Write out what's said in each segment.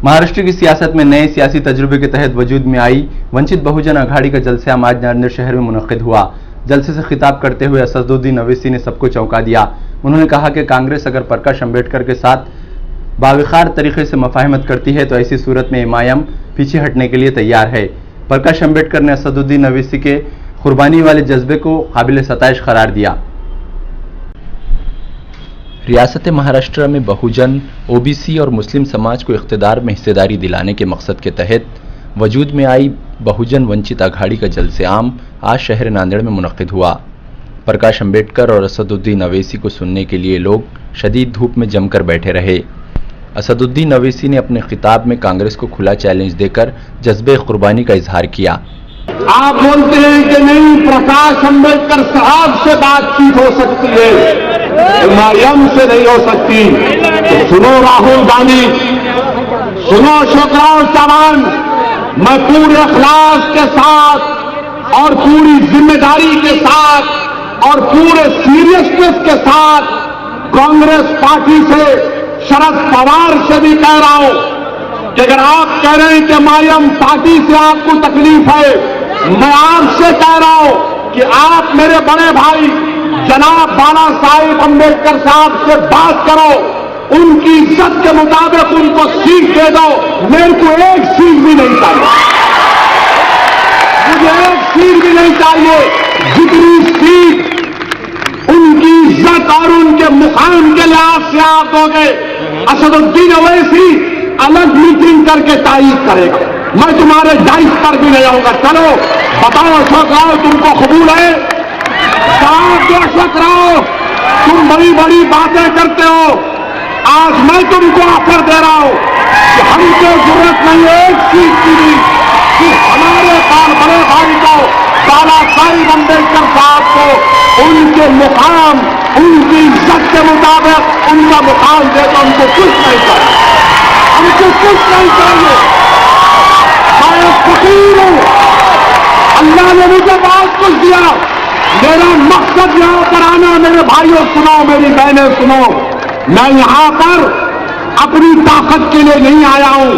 महाराष्ट्र की सियासत में नए सियासी तजुर्बे के तहत वजूद में आई वंचित बहुजन अघाड़ी का जलसा आज नांदेड़ शहर में मुनक्किद हुआ। जलसे से खिताब करते हुए असदुद्दीन अवैसी ने सबको चौंका दिया। उन्होंने कहा कि कांग्रेस अगर प्रकाश अम्बेडकर के साथ बावखार तरीके से मुफाहमत करती है तो ऐसी सूरत में इमाम पीछे हटने के लिए तैयार है। प्रकाश अम्बेडकर ने असदुद्दीन अवैसी के कुर्बानी वाले जज्बे को काबिल सताइश करार दिया। रियासत महाराष्ट्र में बहुजन, ओबीसी और मुस्लिम समाज को इख्तिदार में हिस्सेदारी दिलाने के मकसद के तहत वजूद में आई बहुजन वंचित अघाड़ी का जलसे आम आज शहर नांदेड़ में मुनक्किद हुआ। प्रकाश अम्बेडकर और असदुद्दीन अवैसी को सुनने के लिए लोग शदीद धूप में जमकर बैठे रहे। असदुद्दीन अवैसी ने अपने खिताब में कांग्रेस को खुला चैलेंज देकर जज्बे कुर्बानी का इजहार किया। आप बोलते हैं कि नहीं, प्रकाश अम्बेडकर साहब से बातचीत हो सकती है, इमाम से नहीं हो सकती। तो सुनो राहुल गांधी, सुनो अशोकराव चव्हाण, मैं पूरे इखलास के साथ और पूरी जिम्मेदारी के साथ और पूरे सीरियसनेस के साथ कांग्रेस पार्टी से, शरद पवार से भी कह रहा हूं कि अगर आप कह रहे हैं कि मायम पार्टी से आपको तकलीफ है, मैं आपसे कह रहा हूं कि आप मेरे बड़े भाई जनाब बाला साहेब अम्बेडकर साहब से बात करो, उनकी इज्जत के मुताबिक उनको सीट दे दो। मेरे को एक सीट भी नहीं चाहिए, मुझे एक सीट भी नहीं चाहिए। जितनी सीट उनकी इज्जत और उनके मुकाम के लिहाज से आप दोगे, असदुद्दीन अवैसी अलग मीटिंग करके तारीफ करेगा, मैं तुम्हारे डाइस पर भी नहीं आऊंगा। चलो बताओ अशोकराव, तुमको कबूल है? अशोकराव, तुम बड़ी बड़ी बातें करते हो, आज मैं तुमको ऑफर दे रहा हूं कि हमको जरूरत नहीं है एक सीट की भी, कि हमारे पास बड़े भाई को, बाला साहेब अम्बेडकर साहब को उनके मुकाम, उनकी इज्जत के मुताबिक उनका मुकाम दे तो उनको कुछ नहीं चाहिए, हमको कुछ नहीं चाहिए। मैं फकीर हूं, अल्लाह ने मुझे बहुत कुछ दिया। मेरा मकसद यहां पर आना, मेरे भाइयों सुनो, मेरी बहनें सुनो, मैं यहां पर अपनी ताकत के लिए नहीं आया हूं।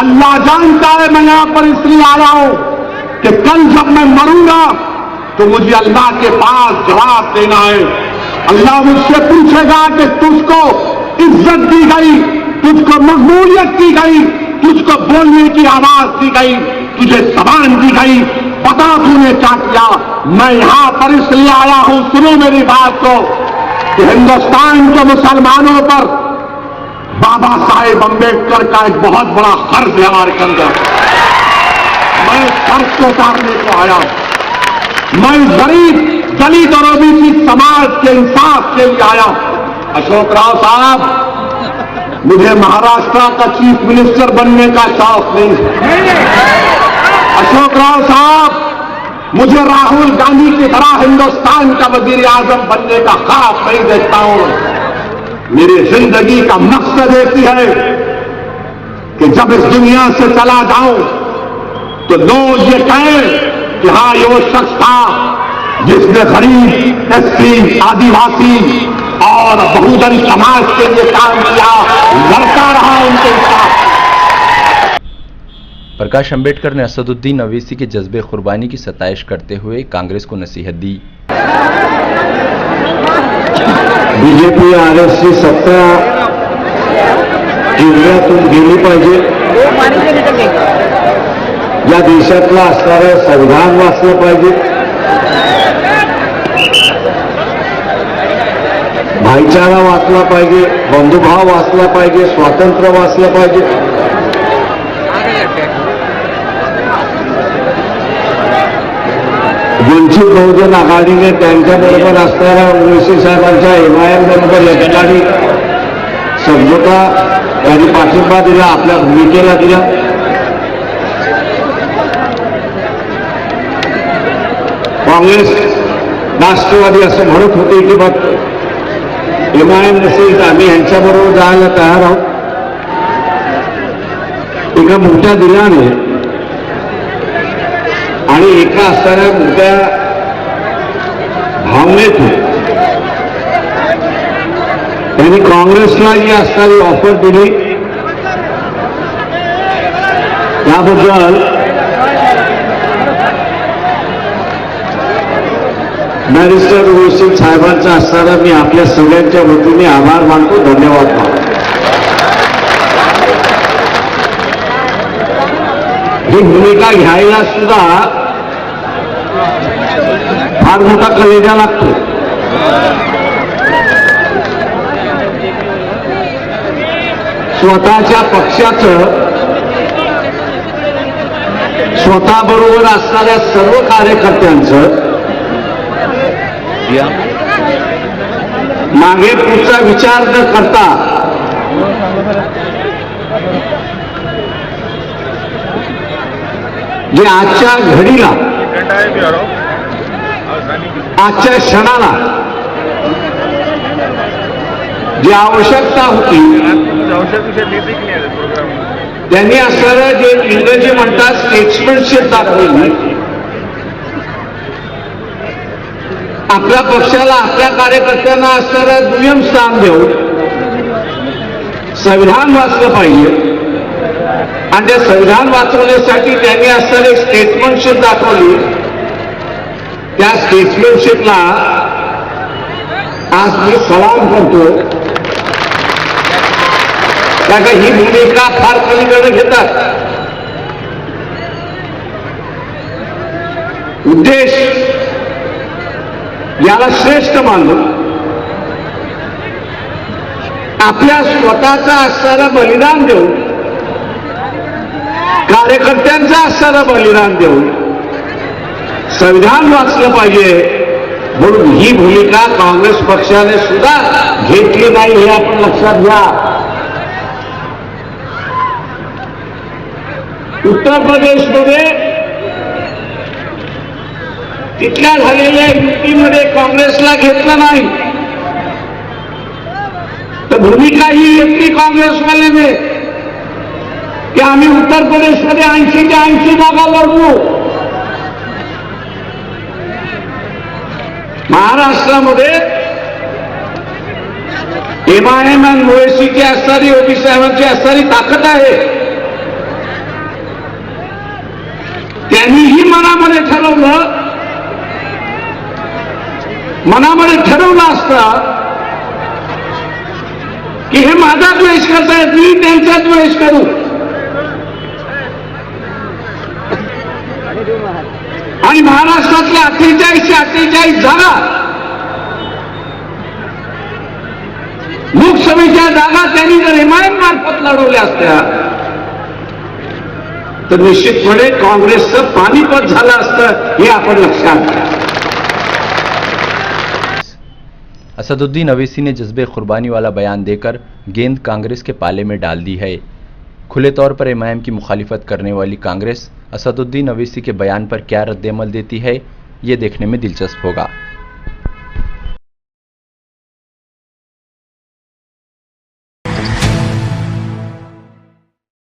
अल्लाह जानता है मैं यहां पर इसलिए आया हूं कि कल जब मैं मरूंगा तो मुझे अल्लाह के पास जवाब देना है। अल्लाह मुझसे पूछेगा कि तुझको इज्जत दी गई, तुझको मकबूलियत दी गई, तुझको बोलने की आवाज दी गई, तुझे जबान दी गई, बता तूने क्या किया। मैं यहां पर इसलिए आया हूं, सुनो मेरी बात को, कि हिंदुस्तान के मुसलमानों पर बाबा साहेब अम्बेडकर का एक बहुत बड़ा कर्ज है हमारे अंदर। मैं कर्ज को उतारने को आया हूं। मैं गरीब, दलित और ओबीसी समाज के इंसाफ के लिए आया हूं। अशोकराव साहब, मुझे महाराष्ट्र का चीफ मिनिस्टर बनने का शौक नहीं है। अशोकराव साहब, मुझे राहुल गांधी की तरह हिंदुस्तान का वजीर आजम बनने का ख्वाब नहीं देखता हूं। मेरी जिंदगी का मकसद एक ही है कि जब इस दुनिया से चला जाऊं तो लोग ये कहें कि हाँ, ये वो शख्स था जिसने गरीब, एससी, आदिवासी और बहुजन समाज के लिए काम किया, लड़ता रहा उनके साथ। प्रकाश अम्बेडकर ने असदुद्दीन अवैसी के जज्बे कुर्बानी की सताइश करते हुए कांग्रेस को नसीहत दी। बीजेपी आरएसची सत्ता केंद्रातून गेली पाहिजे, या देशातलं असणारं संविधान वाचलं पाहिजे, भाईचारा वाचला पाहिजे, बंधुभाव वाचला पाहिजे, स्वातंत्र्य वाचलं पाहिजे। वंचित बहुजन आघाडीने त्यांच्याबरोबर असणाऱ्या ओबीसी साहेबांच्या एमआयएम बरोबर या ठिकाणी समझोता यांनी पाठिंबा दिला, आपल्या भूमिकेला दिला। काँग्रेस, राष्ट्रवादी असं म्हणत होते की मग एमआयएम नसेल तर आम्ही यांच्याबरोबर जायला तयार आहोत। एका मोठ्या दिलाने आणि एका असणाऱ्या मोठ्या भावनेतून त्यांनी काँग्रेसला जी असणारी ऑफर दिली त्याबद्दल बॅरिस्टर वैश्विक साहेबांचा असताना मी आपल्या सगळ्यांच्या वतीने आभार मानतो, धन्यवाद मानतो. ही भूमिका घ्यायला सुद्धा फार मोठा कलेजा लागतो. स्वतःच्या पक्षाचं स्वतःबरोबर असणाऱ्या सर्व कार्यकर्त्यांचं मागे पुढचा विचार न करता जे आजच्या घडीला आजच्या क्षणाला जी आवश्यकता होती त्यांनी असणारं जे इंग्रजी म्हणतात स्टेट्समॅनशिप दाखवली. आपल्या पक्षाला आपल्या कार्यकर्त्यांना असणारं दुय्यम स्थान देऊन संविधान वाचलं पाहिजे आणि ते संविधान वाचवण्यासाठी त्यांनी असणारी स्टेट्समॅनशिप दाखवली. त्या स्टेट्समॅनशिपला आज मी सलाम करतो, कारण ही भूमिका फार कमी घेतात. उद्देश याला श्रेष्ठ मानून आपल्या स्वतःचं असणारं बलिदान देऊन, कार्यकर्त्यांचं असणारं बलिदान देऊन संविधान वाचलं पाहिजे म्हणून ही भूमिका काँग्रेस पक्षाने सुद्धा घेतली नाही हे आपण लक्षात घ्या. उत्तर प्रदेशमध्ये तिथल्या झालेल्या युतीमध्ये काँग्रेसला घेतलं नाही, तर भूमिका ही घेतली काँग्रेसवाल्याने की आम्ही उत्तर प्रदेशमध्ये 80च्या 80 जागा लढवू. महाराष्ट्रामध्ये MIM आणि ओवेसीची असणारी ओबीसी साहेबांची असणारी ताकद आहे. त्यांनीही मनामध्ये ठरवलं असतं की हे माझा द्वेष करतायत, मी त्यांचा द्वेष करू. आणि महाराष्ट्रातल्या 48 जागा लोकसभेच्या जागा त्यांनी जर MIM मार्फत लढवल्या असत्या तर निश्चितपणे काँग्रेसचं पानिपत झालं असतं हे आपण लक्षात घ्या. असदुद्दीन अवैसी ने जज्बे कुर्बानी वाला बयान देकर गेंद कांग्रेस के पाले में डाल दी है. खुले तौर पर MIM की मुखालिफत करने वाली कांग्रेस असदुद्दीन अवैसी के बयान पर क्या रद्देअमल देती है, ये देखने में दिलचस्प होगा.